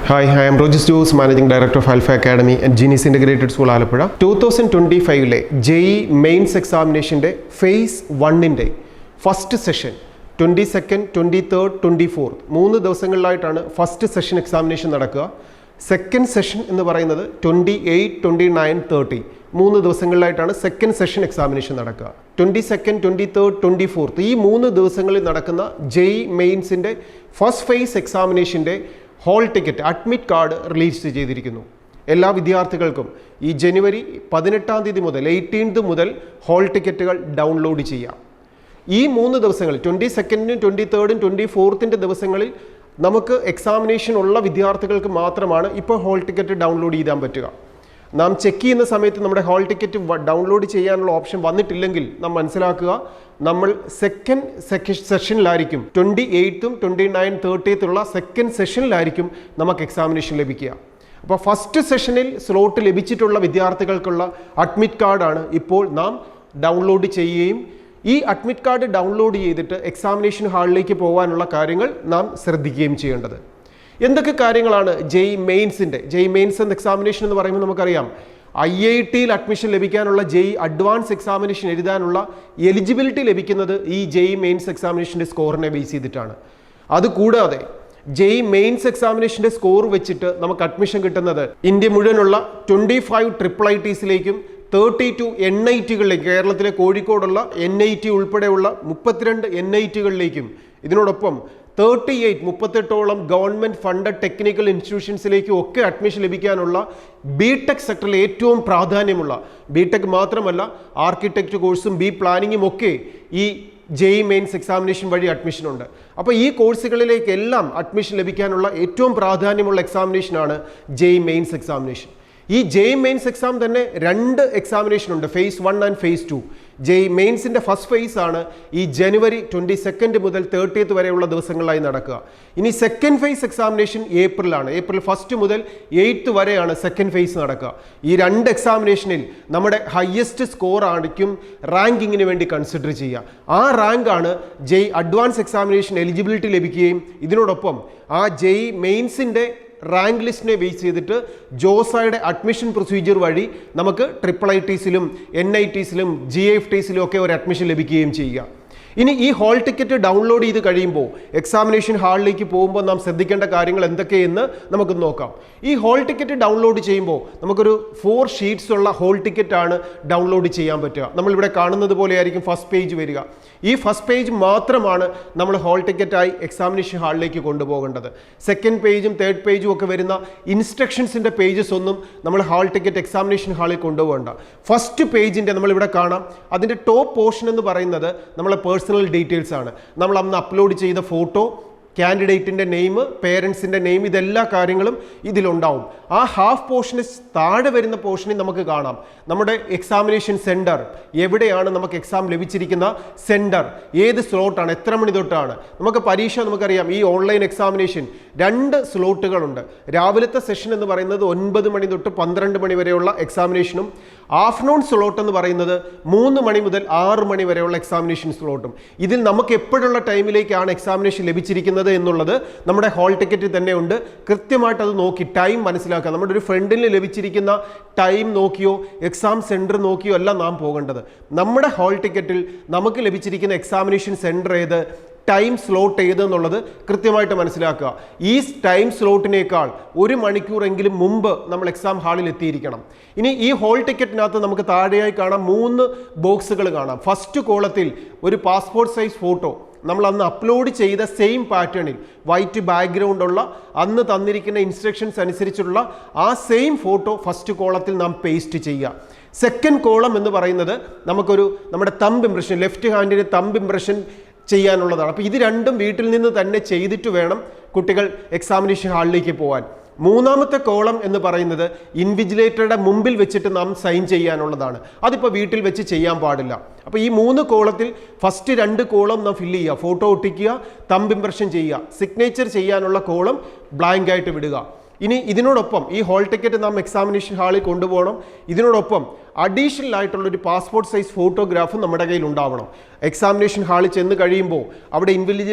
Hi, I am Rogis Juice, Managing Director of Alpha Academy and Genius Integrated School, Alappuzha. 2025 JEE Mains Examination Phase 1 First Session 22nd, 23rd, 24th. 3 ദിവസങ്ങളിലായിട്ടാണ് first session examination നടക്കുക. Second session എന്ന് പറയുന്നത് 28, 29, 30. 3 ദിവസങ്ങളിലായിട്ടാണ് second session examination നടക്കുക. 22nd, 23rd, 24th ഈ 3 ദിവസങ്ങളിൽ നടക്കുന്ന JEE മെയിൻസിൻ്റെ first phase എക്സാമിനേഷൻ്റെ hall ticket admit card release ചെയ്തിരിക്കുന്നു. എല്ലാ വിദ്യാർത്ഥികൾക്കും ഈ ജനുവരി 18 മുതൽ 18th മുതൽ ഹോൾ ടിക്കറ്റുകൾ ഡൗൺലോഡ് ചെയ്യാം. ഈ 3 ദിവസങ്ങൾ 22nd, 23rd, 24th ദിവസങ്ങളിൽ നമുക്ക് എക്സാമിനേഷൻ ഉള്ള വിദ്യാർത്ഥികൾക്ക് മാത്രമാണ് ഇപ്പോൾ ഹോൾ ടിക്കറ്റ് ഡൗൺലോഡ് ചെയ്യാൻ പറ്റുക. നാം ചെക്ക് ചെയ്യുന്ന സമയത്ത് നമ്മുടെ ഹോൾ ടിക്കറ്റ് ഡൗൺലോഡ് ചെയ്യാനുള്ള ഓപ്ഷൻ വന്നിട്ടില്ലെങ്കിൽ നാം മനസ്സിലാക്കുക, നമ്മൾ second സെഷനിലായിരിക്കും 28th, 29th, 30th second സെഷനിലായിരിക്കും നമുക്ക് എക്സാമിനേഷൻ ലഭിക്കുക. അപ്പോൾ ഫസ്റ്റ് സെഷനിൽ സ്ലോട്ട് ലഭിച്ചിട്ടുള്ള വിദ്യാർത്ഥികൾക്കുള്ള അഡ്മിറ്റ് കാർഡാണ് ഇപ്പോൾ നാം ഡൗൺലോഡ് ചെയ്യുകയും ഈ അഡ്മിറ്റ് കാർഡ് ഡൗൺലോഡ് ചെയ്തിട്ട് എക്സാമിനേഷൻ ഹാളിലേക്ക് പോകാനുള്ള കാര്യങ്ങൾ നാം ശ്രദ്ധിക്കുകയും ചെയ്യേണ്ടത്. എന്തൊക്കെ കാര്യങ്ങളാണ് JEE മെയിൻസ് എന്ന എക്സാമിനേഷൻ എന്ന് പറയുമ്പോൾ നമുക്കറിയാം, IITയിൽ അഡ്മിഷൻ ലഭിക്കാനുള്ള JEE അഡ്വാൻസ് എക്സാമിനേഷൻ എഴുതാനുള്ള എലിജിബിലിറ്റി ലഭിക്കുന്നത് ഈ JEE മെയിൻസ് എക്സാമിനേഷൻ്റെ സ്കോറിനെ ബേസ് ചെയ്തിട്ടാണ്. അതുകൂടാതെ JEE മെയിൻസ് എക്സാമിനേഷൻ്റെ സ്കോർ വെച്ചിട്ട് നമുക്ക് അഡ്മിഷൻ കിട്ടുന്നത് ഇന്ത്യ മുഴുവനുള്ള 25 IITസിലേക്കും 32 NITകളിലേക്ക്, കേരളത്തിലെ കോഴിക്കോടുള്ള NIT ഉൾപ്പെടെയുള്ള 32 NITകളിലേക്കും, ഇതിനോടൊപ്പം 38 ഗവൺമെൻറ് ഫണ്ടഡ് ടെക്നിക്കൽ ഇൻസ്റ്റിറ്റ്യൂഷൻസിലേക്കും ഒക്കെ അഡ്മിഷൻ ലഭിക്കാനുള്ള ബിടെക് സെക്ടറിൽ ഏറ്റവും പ്രാധാന്യമുള്ള, ബിടെക് മാത്രമല്ല ആർക്കിടെക്റ്റ് കോഴ്സും പ്ലാനിങ്ങും ഒക്കെ ഈ JEE മെയിൻസ് എക്സാമിനേഷൻ വഴി അഡ്മിഷൻ ഉണ്ട്. അപ്പോൾ ഈ കോഴ്സുകളിലേക്കെല്ലാം അഡ്മിഷൻ ലഭിക്കാനുള്ള ഏറ്റവും പ്രാധാന്യമുള്ള എക്സാമിനേഷനാണ് JEE മെയിൻസ് എക്സാമിനേഷൻ. ഈ JEE മെയിൻസ് എക്സാം തന്നെ 2 എക്സാമിനേഷൻ ഉണ്ട്, Phase 1 and Phase 2. JEE മെയിൻസിൻ്റെ ഫസ്റ്റ് ഫേസ് ആണ് ഈ ജനുവരി 22nd മുതൽ 30th വരെയുള്ള ദിവസങ്ങളിലായി നടക്കുക. ഇനി സെക്കൻഡ് ഫേസ് എക്സാമിനേഷൻ ഏപ്രിലാണ്. ഏപ്രിൽ 1 മുതൽ 8th വരെയാണ് സെക്കൻഡ് ഫേസ് നടക്കുക. ഈ 2 എക്സാമിനേഷനിൽ നമ്മുടെ ഹയസ്റ്റ് സ്കോർ ആയിരിക്കും റാങ്കിങ്ങിന് വേണ്ടി കൺസിഡർ ചെയ്യുക. ആ റാങ്കാണ് JEE അഡ്വാൻസ് എക്സാമിനേഷൻ എലിജിബിലിറ്റി ലഭിക്കുകയും ഇതിനോടൊപ്പം ആ JEE മെയിൻസിൻ്റെ റാങ്ക് ലിസ്റ്റിനെ ബേസ് ചെയ്തിട്ട് ജോസയുടെ അഡ്മിഷൻ പ്രൊസീജിയർ വഴി നമുക്ക് IITസിലും NITസിലും GIFTസിലും ഒക്കെ ഒരു അഡ്മിഷൻ ലഭിക്കുകയും ചെയ്യുക. ഇനി ഈ ഹോൾ ടിക്കറ്റ് ഡൗൺലോഡ് ചെയ്ത് കഴിയുമ്പോൾ എക്സാമിനേഷൻ ഹാളിലേക്ക് പോകുമ്പോൾ നാം ശ്രദ്ധിക്കേണ്ട കാര്യങ്ങൾ എന്തൊക്കെയെന്ന് നമുക്ക് നോക്കാം. ഈ ഹോൾ ടിക്കറ്റ് ഡൗൺലോഡ് ചെയ്യുമ്പോൾ നമുക്കൊരു 4 ഷീറ്റ്സ് ഉള്ള ഹോൾ ടിക്കറ്റാണ് ഡൗൺലോഡ് ചെയ്യാൻ പറ്റുക. നമ്മളിവിടെ കാണുന്നത് പോലെ ആയിരിക്കും ഫസ്റ്റ് പേജ് വരിക. ഈ ഫസ്റ്റ് പേജ് മാത്രമാണ് നമ്മൾ ഹോൾ ടിക്കറ്റായി എക്സാമിനേഷൻ ഹാളിലേക്ക് കൊണ്ടുപോകേണ്ടത്. സെക്കൻഡ് പേജും തേർഡ് പേജും ഒക്കെ വരുന്ന ഇൻസ്ട്രക്ഷൻസിൻ്റെ പേജസ് ഒന്നും നമ്മൾ ഹാൾ ടിക്കറ്റ് എക്സാമിനേഷൻ ഹാളിൽ കൊണ്ടുപോകേണ്ട. ഫസ്റ്റ് പേജിൻ്റെ നമ്മളിവിടെ കാണാം, അതിൻ്റെ ടോപ്പ് പോർഷൻ എന്ന് പറയുന്നത് നമ്മളെ പേഴ്സണൽ ഡീറ്റെയിൽസ് ആണ്. നമ്മൾ അന്ന് അപ്ലോഡ് ചെയ്ത ഫോട്ടോ, കാൻഡിഡേറ്റിൻ്റെ നെയിം, പേരൻസിൻ്റെ നെയിം, ഇതെല്ലാ കാര്യങ്ങളും ഇതിലുണ്ടാവും. ആ ഹാഫ് പോർഷന് താഴെ വരുന്ന പോർഷനിൽ നമുക്ക് കാണാം നമ്മുടെ എക്സാമിനേഷൻ സെൻറ്റർ, എവിടെയാണ് നമുക്ക് എക്സാം ലഭിച്ചിരിക്കുന്ന സെൻറ്റർ, ഏത് സ്ലോട്ടാണ്, എത്ര മണി തൊട്ടാണ്. നമുക്ക് പരീക്ഷ നമുക്കറിയാം, ഈ ഓൺലൈൻ എക്സാമിനേഷൻ 2 സ്ലോട്ടുകളുണ്ട്. രാവിലത്തെ സെഷൻ എന്ന് പറയുന്നത് 9 മണി തൊട്ട് 12 മണി വരെയുള്ള എക്സാമിനേഷനും ആഫ്റ്റർനൂൺ സ്ലോട്ട് എന്ന് പറയുന്നത് 3 മണി മുതൽ 6 മണി വരെയുള്ള എക്സാമിനേഷൻ സ്ലോട്ടും. ഇതിൽ നമുക്ക് എപ്പോഴുള്ള ടൈമിലേക്കാണ് എക്സാമിനേഷൻ ലഭിച്ചിരിക്കുന്നത് എന്നുള്ളത് നമ്മുടെ ഹോൾ ടിക്കറ്റിൽ തന്നെ ഉണ്ട്. കൃത്യമായിട്ട് അത് നോക്കി ടൈം മനസ്സിലാക്കുക. നമ്മുടെ ഒരു ഫ്രണ്ടിന് ലഭിച്ചിരിക്കുന്ന ടൈം നോക്കിയോ എക്സാം സെൻറ്റർ നോക്കിയോ അല്ല നാം പോകേണ്ടത്. നമ്മുടെ ഹോൾ ടിക്കറ്റിൽ നമുക്ക് ലഭിച്ചിരിക്കുന്ന എക്സാമിനേഷൻ സെൻറ്റർ ഏത്, ടൈം സ്ലോട്ട് ഏതെന്നുള്ളത് കൃത്യമായിട്ട് മനസ്സിലാക്കുക. ഈ ടൈം സ്ലോട്ടിനേക്കാൾ 1 മണിക്കൂറെങ്കിലും മുമ്പ് നമ്മൾ എക്സാം ഹാളിൽ എത്തിയിരിക്കണം. ഇനി ഈ ഹോൾ ടിക്കറ്റിനകത്ത് നമുക്ക് താഴെയായി കാണാം 3 ബോക്സുകൾ കാണാം. ഫസ്റ്റ് കോളത്തിൽ ഒരു പാസ്പോർട്ട് സൈസ് ഫോട്ടോ, നമ്മൾ അന്ന് അപ്ലോഡ് ചെയ്ത സെയിം പാറ്റേണിൽ വൈറ്റ് ബാക്ക്ഗ്രൗണ്ട് ഉള്ള അന്ന് തന്നിരിക്കുന്ന ഇൻസ്ട്രക്ഷൻസ് അനുസരിച്ചുള്ള ആ സെയിം ഫോട്ടോ ഫസ്റ്റ് കോളത്തിൽ നാം പേസ്റ്റ് ചെയ്യുക. സെക്കൻഡ് കോളം എന്ന് പറയുന്നത് നമ്മുടെ തമ്പ് ഇംപ്രഷൻ, ലെഫ്റ്റ് ഹാൻഡിന് തമ്പ് ഇംപ്രഷൻ ചെയ്യാനുള്ളതാണ്. അപ്പോൾ ഇത് 2ഉം വീട്ടിൽ നിന്ന് തന്നെ ചെയ്തിട്ട് വേണം കുട്ടികൾ എക്സാമിനേഷൻ ഹാളിലേക്ക് പോകാൻ. മൂന്നാമത്തെ കോളം എന്ന് പറയുന്നത് ഇൻവിജിലേറ്ററുടെ മുമ്പിൽ വെച്ചിട്ട് നാം സൈൻ ചെയ്യാനുള്ളതാണ്. അതിപ്പോൾ വീട്ടിൽ വെച്ച് ചെയ്യാൻ പാടില്ല. അപ്പോൾ ഈ 3 കോളത്തിൽ ഫസ്റ്റ് 2 കോളം നാം ഫില്ല് ചെയ്യുക, ഫോട്ടോ ഒട്ടിക്കുക, തമ്പ് ഇംപ്രഷൻ ചെയ്യുക, സിഗ്നേച്ചർ ചെയ്യാനുള്ള കോളം ബ്ലാങ്ക് ആയിട്ട് വിടുക. ഇനി ഇതിനോടൊപ്പം ഈ ഹോൾ ടിക്കറ്റ് നാം എക്സാമിനേഷൻ ഹാളിൽ കൊണ്ടുപോകണം. ഇതിനോടൊപ്പം അഡീഷണൽ ആയിട്ടുള്ളൊരു പാസ്പോർട്ട് സൈസ് ഫോട്ടോഗ്രാഫും നമ്മുടെ കയ്യിൽ ഉണ്ടാവണം. എക്സാമിനേഷൻ ഹാളിൽ ചെന്ന് കഴിയുമ്പോൾ അവിടെ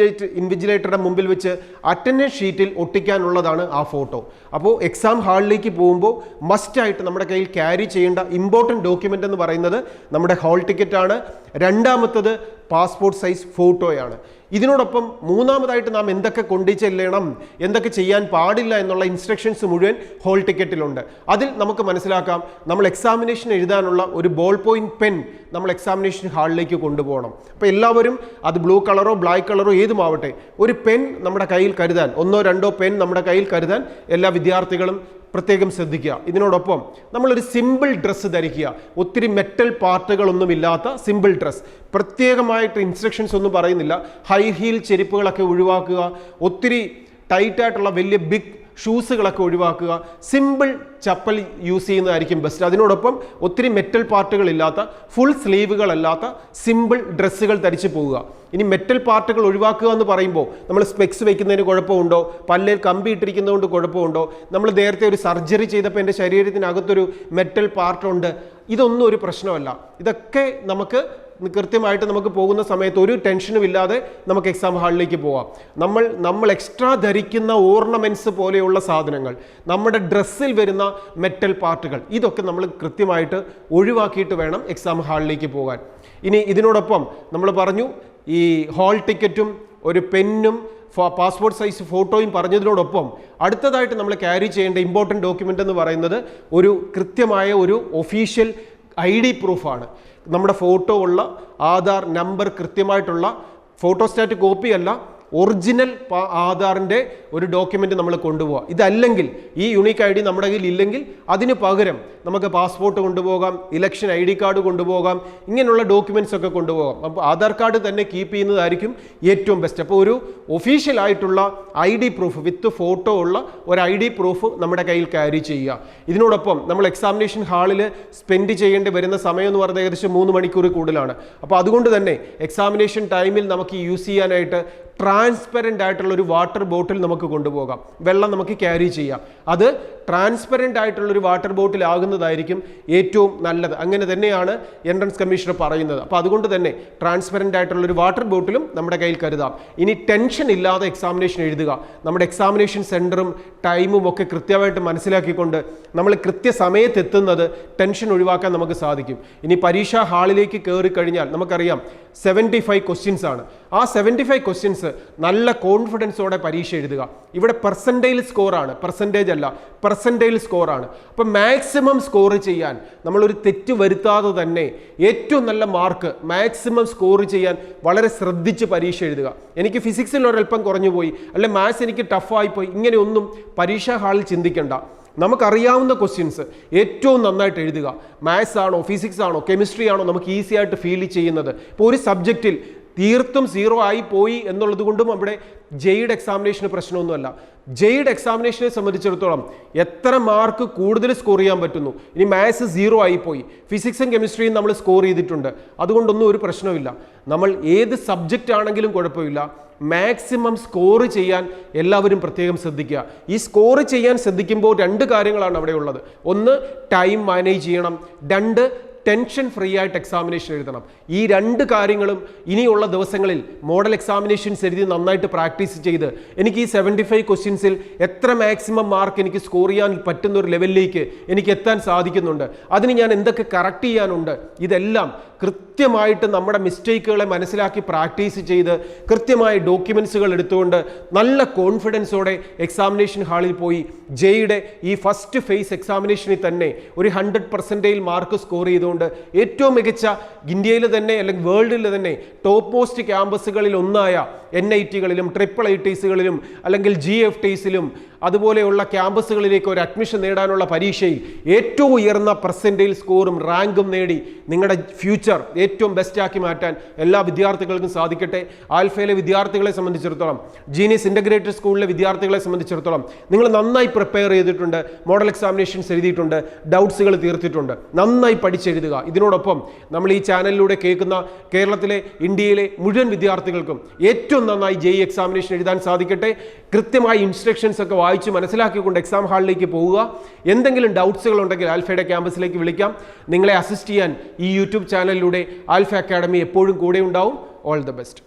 ഇൻവിജിലേറ്ററുടെ മുമ്പിൽ വെച്ച് അറ്റൻഡൻസ് ഷീറ്റിൽ ഒട്ടിക്കാനുള്ളതാണ് ആ ഫോട്ടോ. അപ്പോൾ എക്സാം ഹാളിലേക്ക് പോകുമ്പോൾ മസ്റ്റായിട്ട് നമ്മുടെ കയ്യിൽ ക്യാരി ചെയ്യേണ്ട ഇമ്പോർട്ടൻറ്റ് ഡോക്യുമെൻ്റ് എന്ന് പറയുന്നത് നമ്മുടെ ഹോൾ ടിക്കറ്റാണ്. രണ്ടാമത്തത് പാസ്പോർട്ട് സൈസ് ഫോട്ടോയാണ്. ഇതിനോടൊപ്പം മൂന്നാമതായിട്ട് നാം എന്തൊക്കെ കൊണ്ടു ചെല്ലണം, എന്തൊക്കെ ചെയ്യാൻ പാടില്ല എന്നുള്ള ഇൻസ്ട്രക്ഷൻസ് മുഴുവൻ ഹോൾ ടിക്കറ്റിലുണ്ട്. അതിൽ നമുക്ക് മനസ്സിലാക്കാം, നമ്മൾ എക്സാമിനേഷൻ എഴുതാനുള്ള ഒരു ബോൾ പോയിന്റ് പെൻ നമ്മൾ എക്സാമിനേഷൻ ഹാളിലേക്ക് കൊണ്ടുപോകണം. അപ്പോൾ എല്ലാവരും അത് ബ്ലൂ കളറോ ബ്ലാക്ക് കളറോ ഏതുമാവട്ടെ, ഒരു പെൻ നമ്മുടെ കയ്യിൽ കരുതാൻ, 1-2 പെൻ നമ്മുടെ കയ്യിൽ കരുതാൻ എല്ലാ വിദ്യാർത്ഥികളും പ്രത്യേകം ശ്രദ്ധിക്കുക. ഇതിനോടൊപ്പം നമ്മളൊരു സിമ്പിൾ ഡ്രസ്സ് ധരിക്കുക. ഒത്തിരി മെറ്റൽ പാർട്ടുകളൊന്നുമില്ലാത്ത സിമ്പിൾ ഡ്രസ്സ്. പ്രത്യേകമായിട്ട് ഇൻസ്ട്രക്ഷൻസ് ഒന്നും പറയുന്നില്ല. ഹൈ ഹീൽ ചെരുപ്പുകളൊക്കെ ഒഴിവാക്കുക. ഒത്തിരി ടൈറ്റായിട്ടുള്ള വലിയ ബിഗ് ഷൂസുകളൊക്കെ ഒഴിവാക്കുക. സിമ്പിൾ ചപ്പൽ യൂസ് ചെയ്യുന്നതായിരിക്കും ബെസ്റ്റ്. അതിനോടൊപ്പം ഒത്തിരി മെറ്റൽ പാർട്ടുകളില്ലാത്ത, ഫുൾ സ്ലീവുകളല്ലാത്ത സിമ്പിൾ ഡ്രസ്സുകൾ ധരിച്ച് പോവുക. ഇനി മെറ്റൽ പാർട്ടുകൾ ഒഴിവാക്കുക എന്ന് പറയുമ്പോൾ നമ്മൾ സ്പെക്സ് വയ്ക്കുന്നതിന് കുഴപ്പമുണ്ടോ, പല്ലിൽ കമ്പി ഇട്ടിരിക്കുന്നതുകൊണ്ട് കുഴപ്പമുണ്ടോ, നമ്മൾ നേരത്തെ ഒരു സർജറി ചെയ്തപ്പോൾ എൻ്റെ ശരീരത്തിനകത്തൊരു മെറ്റൽ പാർട്ടുണ്ട്, ഇതൊന്നും ഒരു പ്രശ്നമല്ല. ഇതൊക്കെ നമുക്ക് കൃത്യമായിട്ട് നമുക്ക് പോകുന്ന സമയത്ത് ഒരു ടെൻഷനും ഇല്ലാതെ നമുക്ക് എക്സാം ഹാളിലേക്ക് പോവാം. നമ്മൾ എക്സ്ട്രാ ധരിക്കുന്ന ഓർണമെൻറ്റ്സ് പോലെയുള്ള സാധനങ്ങൾ, നമ്മുടെ ഡ്രസ്സിൽ വരുന്ന മെറ്റൽ പാർട്ടുകൾ, ഇതൊക്കെ നമ്മൾ കൃത്യമായിട്ട് ഒഴിവാക്കിയിട്ട് വേണം എക്സാം ഹാളിലേക്ക് പോകാൻ. ഇനി ഇതിനോടൊപ്പം നമ്മൾ പറഞ്ഞു, ഈ ഹാൾ ടിക്കറ്റും ഒരു പെന്നും പാസ്പോർട്ട് സൈസ് ഫോട്ടോയും പറഞ്ഞതിനോടൊപ്പം അടുത്തതായിട്ട് നമ്മൾ ക്യാരി ചെയ്യേണ്ട ഇമ്പോർട്ടൻറ്റ് ഡോക്യുമെൻ്റ് എന്ന് പറയുന്നത് ഒരു കൃത്യമായ ഒരു ഒഫീഷ്യൽ ID പ്രൂഫാണ്. നമ്മുടെ ഫോട്ടോ ഉള്ള, ആധാർ നമ്പർ കൃത്യമായിട്ടുള്ള, ഫോട്ടോസ്റ്റാറ്റ് കോപ്പി അല്ല, ഒറിജിനൽ ആധാറിൻ്റെ ഒരു ഡോക്യുമെൻ്റ് നമ്മൾ കൊണ്ടുപോകാം. ഇതല്ലെങ്കിൽ, ഈ യുണീക്ക് ID നമ്മുടെ കയ്യിൽ ഇല്ലെങ്കിൽ അതിന് പകരം നമുക്ക് പാസ്പോർട്ട് കൊണ്ടുപോകാം, ഇലക്ഷൻ ID കാർഡ് കൊണ്ടുപോകാം, ഇങ്ങനെയുള്ള ഡോക്യുമെൻറ്റ്സ് ഒക്കെ കൊണ്ടുപോകാം. അപ്പോൾ ആധാർ കാർഡ് തന്നെ കീപ്പ് ചെയ്യുന്നതായിരിക്കും ഏറ്റവും ബെസ്റ്റ്. അപ്പോൾ ഒരു ഒഫീഷ്യൽ ആയിട്ടുള്ള ID പ്രൂഫ് വിത്ത് ഫോട്ടോ ഉള്ള ഒരു ID പ്രൂഫ് നമ്മുടെ കയ്യിൽ ക്യാരി ചെയ്യുക. ഇതിനോടൊപ്പം നമ്മൾ എക്സാമിനേഷൻ ഹാളിൽ സ്പെൻഡ് ചെയ്യേണ്ടി വരുന്ന സമയം എന്ന് പറയുന്നത് ഏകദേശം 3 മണിക്കൂർ കൂടുതലാണ്. അപ്പോൾ അതുകൊണ്ട് തന്നെ എക്സാമിനേഷൻ ടൈമിൽ നമുക്ക് യൂസ് ചെയ്യാനായിട്ട് ട്രാൻസ്പെറൻ്റ് ആയിട്ടുള്ള ഒരു വാട്ടർ ബോട്ടിൽ നമുക്ക് കൊണ്ടുപോകാം. വെള്ളം നമുക്ക് ക്യാരി ചെയ്യാം. അത് ട്രാൻസ്പെറൻ്റ് ആയിട്ടുള്ളൊരു വാട്ടർ ബോട്ടിൽ ആകുന്നതായിരിക്കും ഏറ്റവും നല്ലത്. അങ്ങനെ തന്നെയാണ് എൻട്രൻസ് കമ്മീഷണർ പറയുന്നത്. അപ്പോൾ അതുകൊണ്ട് തന്നെ ട്രാൻസ്പെറൻ്റ് ആയിട്ടുള്ളൊരു വാട്ടർ ബോട്ടിലും നമ്മുടെ കയ്യിൽ കരുതാം. ഇനി ടെൻഷൻ ഇല്ലാതെ എക്സാമിനേഷൻ എഴുതുക. നമ്മുടെ എക്സാമിനേഷൻ സെൻറ്ററും ടൈമും ഒക്കെ കൃത്യമായിട്ട് മനസ്സിലാക്കിക്കൊണ്ട് നമ്മൾ കൃത്യസമയത്ത് എത്തുന്നത് ടെൻഷൻ ഒഴിവാക്കാൻ നമുക്ക് സാധിക്കും. ഇനി പരീക്ഷാ ഹാളിലേക്ക് കയറി കഴിഞ്ഞാൽ നമുക്കറിയാം 75 ക്വസ്റ്റ്യൻസ് ആണ്. ആ 75 ക്വസ്റ്റ്യൻസ് നല്ല കോൺഫിഡൻസോടെ പരീക്ഷ എഴുതുക. ഇവിടെ പെർസെൻറ്റൈൽ സ്കോറാണ്, പെർസെൻറ്റേജ് അല്ല, പെർസെൻറ്റൈൽ സ്കോറാണ്. അപ്പം മാക്സിമം സ്കോർ ചെയ്യാൻ നമ്മളൊരു തെറ്റ് വരുത്താതെ തന്നെ ഏറ്റവും നല്ല മാർക്ക് മാക്സിമം സ്കോർ ചെയ്യാൻ വളരെ ശ്രദ്ധിച്ച് പരീക്ഷ എഴുതുക. എനിക്ക് ഫിസിക്സിൽ ഒരല്പം കുറഞ്ഞു പോയി, അല്ലെ മാത്സ് എനിക്ക് ടഫായിപ്പോയി, ഇങ്ങനെയൊന്നും പരീക്ഷാ ഹാളിൽ ചിന്തിക്കേണ്ട. നമുക്കറിയാവുന്ന ക്വസ്റ്റ്യൻസ് ഏറ്റവും നന്നായിട്ട് എഴുതുക. മാത്സ് ആണോ, ഫിസിക്സ് ആണോ, കെമിസ്ട്രി ആണോ നമുക്ക് ഈസി ആയിട്ട് ഫീൽ ചെയ്യുന്നത്. ഇപ്പോൾ ഒരു സബ്ജക്റ്റിൽ തീർത്തും 0 ആയി പോയി എന്നുള്ളത് കൊണ്ടും അവിടെ ജെയ്ഡ് എക്സാമിനേഷന് പ്രശ്നമൊന്നുമല്ല. ജെയ്ഡ് എക്സാമിനേഷനെ സംബന്ധിച്ചിടത്തോളം എത്ര മാർക്ക് കൂടുതൽ സ്കോർ ചെയ്യാൻ പറ്റുന്നു. ഇനി മാത്സ് 0 ആയിപ്പോയി, ഫിസിക്സും കെമിസ്ട്രിയും നമ്മൾ സ്കോർ ചെയ്തിട്ടുണ്ട്, അതുകൊണ്ടൊന്നും ഒരു പ്രശ്നമില്ല. നമ്മൾ ഏത് സബ്ജക്റ്റ് ആണെങ്കിലും കുഴപ്പമില്ല, മാക്സിമം സ്കോർ ചെയ്യാൻ എല്ലാവരും പ്രത്യേകം ശ്രദ്ധിക്കുക. ഈ സ്കോർ ചെയ്യാൻ ശ്രദ്ധിക്കുമ്പോൾ 2 കാര്യങ്ങളാണ് അവിടെ ഉള്ളത്. ഒന്ന്, ടൈം മാനേജ് ചെയ്യണം. 2, ടെൻഷൻ ഫ്രീ ആയിട്ട് എക്സാമിനേഷൻ എഴുതണം. ഈ 2 കാര്യങ്ങളും ഇനിയുള്ള ദിവസങ്ങളിൽ മോഡൽ എക്സാമിനേഷൻസ് എഴുതി നന്നായിട്ട് പ്രാക്ടീസ് ചെയ്ത് എനിക്ക് ഈ 75 ക്വസ്റ്റ്യൻസിൽ എത്ര മാക്സിമം മാർക്ക് എനിക്ക് സ്കോർ ചെയ്യാൻ പറ്റുന്ന ഒരു ലെവലിലേക്ക് എനിക്ക് എത്താൻ സാധിക്കുന്നുണ്ട്, അതിന് ഞാൻ എന്തൊക്കെ കറക്റ്റ് ചെയ്യാനുണ്ട്, ഇതെല്ലാം കൃത്യമായിട്ട് നമ്മുടെ മിസ്റ്റേക്കുകളെ മനസ്സിലാക്കി പ്രാക്ടീസ് ചെയ്ത് കൃത്യമായ ഡോക്യുമെൻസുകൾ എടുത്തുകൊണ്ട് നല്ല കോൺഫിഡൻസോടെ എക്സാമിനേഷൻ ഹാളിൽ പോയി ജെയുടെ ഈ ഫസ്റ്റ് ഫേസ് എക്സാമിനേഷനിൽ തന്നെ ഒരു 100% മാർക്ക് സ്കോർ ചെയ്തുകൊണ്ട് ഏറ്റവും മികച്ച ഇന്ത്യയിൽ തന്നെ അല്ലെങ്കിൽ വേൾഡിൽ തന്നെ ടോപ്പ് മോസ്റ്റ് ക്യാമ്പസുകളിൽ ഒന്നായ NITകളിലും IIITsകളിലും അല്ലെങ്കിൽ GFTസിലും അതുപോലെയുള്ള ക്യാമ്പസുകളിലേക്ക് ഒരു അഡ്മിഷൻ നേടാനുള്ള പരീക്ഷയിൽ ഏറ്റവും ഉയർന്ന പെർസെൻറ്റേജ് സ്കോറും റാങ്കും നേടി നിങ്ങളുടെ ഫ്യൂച്ചർ ഏറ്റവും ബെസ്റ്റാക്കി മാറ്റാൻ എല്ലാ വിദ്യാർത്ഥികൾക്കും സാധിക്കട്ടെ. ആൽഫയിലെ വിദ്യാർത്ഥികളെ സംബന്ധിച്ചിടത്തോളം, ജീനിയസ് ഇൻ്റഗ്രേറ്റഡ് സ്കൂളിലെ വിദ്യാർത്ഥികളെ സംബന്ധിച്ചിടത്തോളം നിങ്ങൾ നന്നായി പ്രിപ്പയർ ചെയ്തിട്ടുണ്ട്, മോഡൽ എക്സാമിനേഷൻസ് എഴുതിയിട്ടുണ്ട്, ഡൗട്ട്സുകൾ തീർത്തിട്ടുണ്ട്, നന്നായി പഠിച്ചെഴുതുക. ഇതിനോടൊപ്പം നമ്മൾ ഈ ചാനലിലൂടെ കേൾക്കുന്ന കേരളത്തിലെ, ഇന്ത്യയിലെ മുഴുവൻ വിദ്യാർത്ഥികൾക്കും ഏറ്റവും ഏറ്റവും നന്നായി JEE എക്സാമിനേഷൻ എഴുതാൻ സാധിക്കട്ടെ. കൃത്യമായി ഇൻസ്ട്രക്ഷൻസ് ഒക്കെ വായിച്ച് മനസ്സിലാക്കിക്കൊണ്ട് എക്സാം ഹാളിലേക്ക് പോവുക. എന്തെങ്കിലും ഡൗട്ട്സുകൾ ഉണ്ടെങ്കിൽ ആൽഫയുടെ ക്യാമ്പസിലേക്ക് വിളിക്കാം. നിങ്ങളെ അസിസ്റ്റ് ചെയ്യാൻ ഈ യൂട്യൂബ് ചാനലിലൂടെ ആൽഫ അക്കാഡമി എപ്പോഴും കൂടെ ഉണ്ടാവും. All the best.